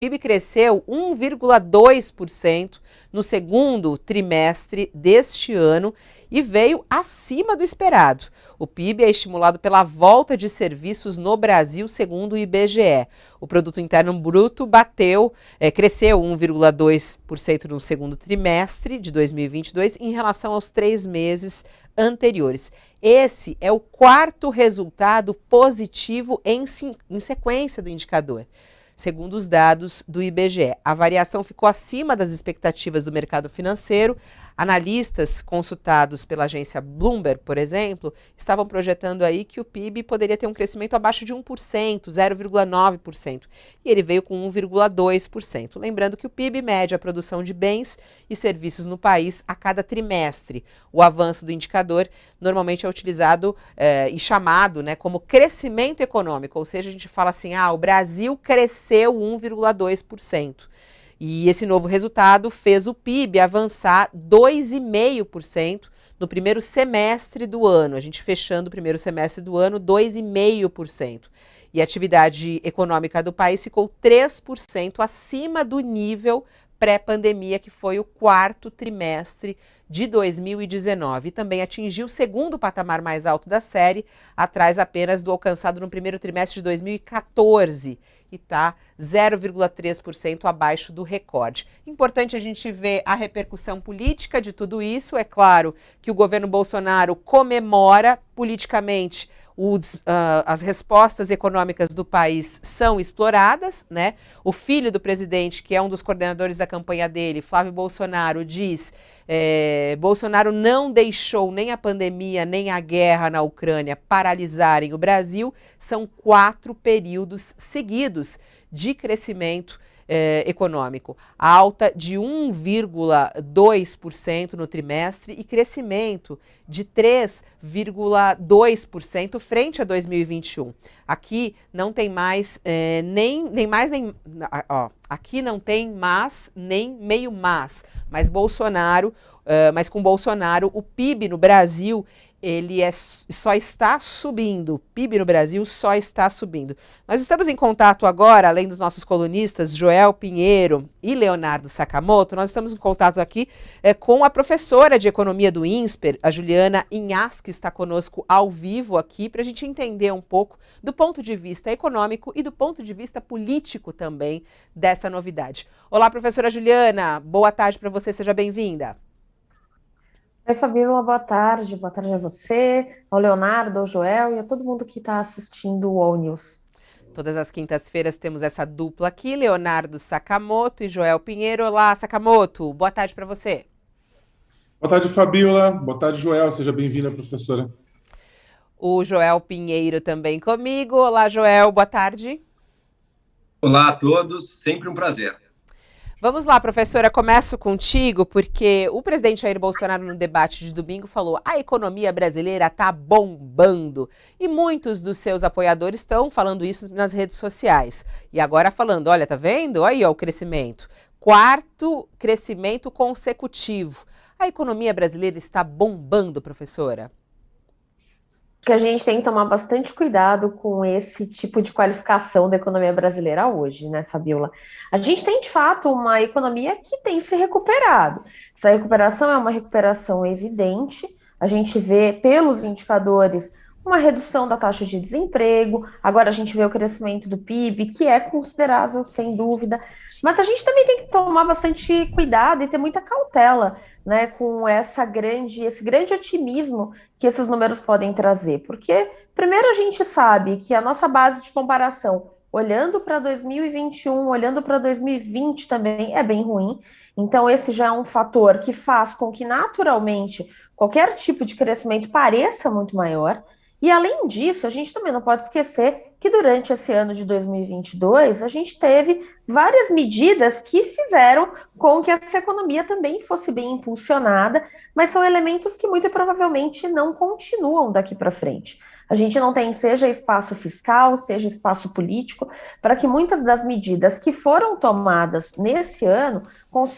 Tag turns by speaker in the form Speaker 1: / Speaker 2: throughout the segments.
Speaker 1: PIB cresceu 1,2% no segundo trimestre deste ano e veio acima do esperado. O PIB é estimulado pela volta de serviços no Brasil, segundo o IBGE. O Produto Interno Bruto cresceu 1,2% no segundo trimestre de 2022 em relação aos 3 meses anteriores. Esse é o quarto resultado positivo em sequência do indicador, segundo os dados do IBGE. A variação ficou acima das expectativas do mercado financeiro. Analistas consultados pela agência Bloomberg, por exemplo, estavam projetando aí que o PIB poderia ter um crescimento abaixo de 1%, 0,9%, e ele veio com 1,2%. Lembrando que o PIB mede a produção de bens e serviços no país a cada trimestre. O avanço do indicador normalmente é utilizado e chamado, como crescimento econômico, ou seja, a gente fala assim, o Brasil cresceu 1,2%. E esse novo resultado fez o PIB avançar 2,5% no primeiro semestre do ano. A gente fechando o primeiro semestre do ano, 2,5%. E a atividade econômica do país ficou 3% acima do nível pré-pandemia, que foi o quarto trimestre de 2019. E também atingiu o segundo patamar mais alto da série, atrás apenas do alcançado no primeiro trimestre de 2014. E está 0,3% abaixo do recorde. Importante a gente ver a repercussão política de tudo isso. É claro que o governo Bolsonaro comemora politicamente as respostas econômicas do país são exploradas, né? O filho do presidente, que é um dos coordenadores da campanha dele, Flávio Bolsonaro, diz: Bolsonaro não deixou nem a pandemia, nem a guerra na Ucrânia paralisarem o Brasil. São 4 períodos seguidos de crescimento econômico. Alta de 1,2% no trimestre e crescimento de 3,2% frente a 2021. Aqui não tem mais aqui não tem mais nem meio mas com Bolsonaro o PIB no Brasil só está subindo. O PIB no Brasil só está subindo. Nós estamos em contato agora, além dos nossos colunistas, Joel Pinheiro e Leonardo Sakamoto, nós estamos em contato aqui com a professora de economia do INSPER, a Juliana Inhas, que está conosco ao vivo aqui, para a gente entender um pouco do ponto de vista econômico e do ponto de vista político também dessa novidade. Olá, professora Juliana, boa tarde para você, seja bem-vinda.
Speaker 2: Oi, Fabíola, boa tarde a você, ao Leonardo, ao Joel e a todo mundo que está assistindo o All News.
Speaker 1: Todas as quintas-feiras temos essa dupla aqui, Leonardo Sakamoto e Joel Pinheiro. Olá, Sakamoto, boa tarde para você.
Speaker 3: Boa tarde, Fabíola, boa tarde, Joel, seja bem-vinda, professora.
Speaker 1: O Joel Pinheiro também comigo. Olá, Joel, boa tarde.
Speaker 4: Olá a todos, sempre um prazer.
Speaker 1: Vamos lá, professora, começo contigo, porque o presidente Jair Bolsonaro, no debate de domingo, falou: a economia brasileira está bombando. E muitos dos seus apoiadores estão falando isso nas redes sociais. E agora falando, olha, tá vendo? Aí, ó, o crescimento. 4º crescimento consecutivo. A economia brasileira está bombando, professora?
Speaker 2: Que a gente tem que tomar bastante cuidado com esse tipo de qualificação da economia brasileira hoje, né, Fabíola? A gente tem, de fato, uma economia que tem se recuperado. Essa recuperação é uma recuperação evidente, a gente vê pelos indicadores uma redução da taxa de desemprego, agora a gente vê o crescimento do PIB, que é considerável, sem dúvida, mas a gente também tem que tomar bastante cuidado e ter muita cautela, né, com esse grande otimismo que esses números podem trazer, porque primeiro a gente sabe que a nossa base de comparação, olhando para 2021, olhando para 2020 também, é bem ruim, então esse já é um fator que faz com que naturalmente qualquer tipo de crescimento pareça muito maior. E, além disso, a gente também não pode esquecer que durante esse ano de 2022, a gente teve várias medidas que fizeram com que essa economia também fosse bem impulsionada, mas são elementos que muito provavelmente não continuam daqui para frente. A gente não tem, seja espaço fiscal, seja espaço político, para que muitas das medidas que foram tomadas nesse ano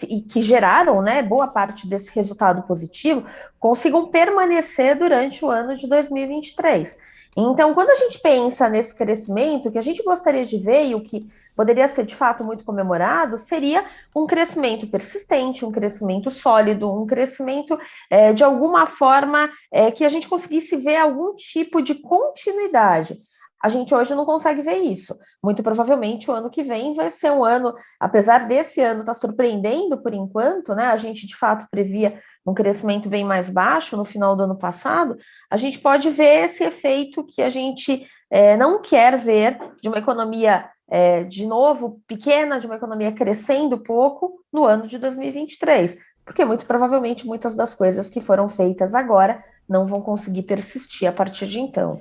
Speaker 2: e que geraram, né, boa parte desse resultado positivo, consigam permanecer durante o ano de 2023. Então, quando a gente pensa nesse crescimento, o que a gente gostaria de ver e o que poderia ser de fato muito comemorado, seria um crescimento persistente, um crescimento sólido, um crescimento de alguma forma que a gente conseguisse ver algum tipo de continuidade. A gente hoje não consegue ver isso. Muito provavelmente o ano que vem vai ser um ano, apesar desse ano estar surpreendendo por enquanto, né? A gente de fato previa um crescimento bem mais baixo no final do ano passado. A gente pode ver esse efeito que a gente não quer ver de uma economia de novo pequena, de uma economia crescendo pouco no ano de 2023, porque muito provavelmente muitas das coisas que foram feitas agora não vão conseguir persistir a partir de então.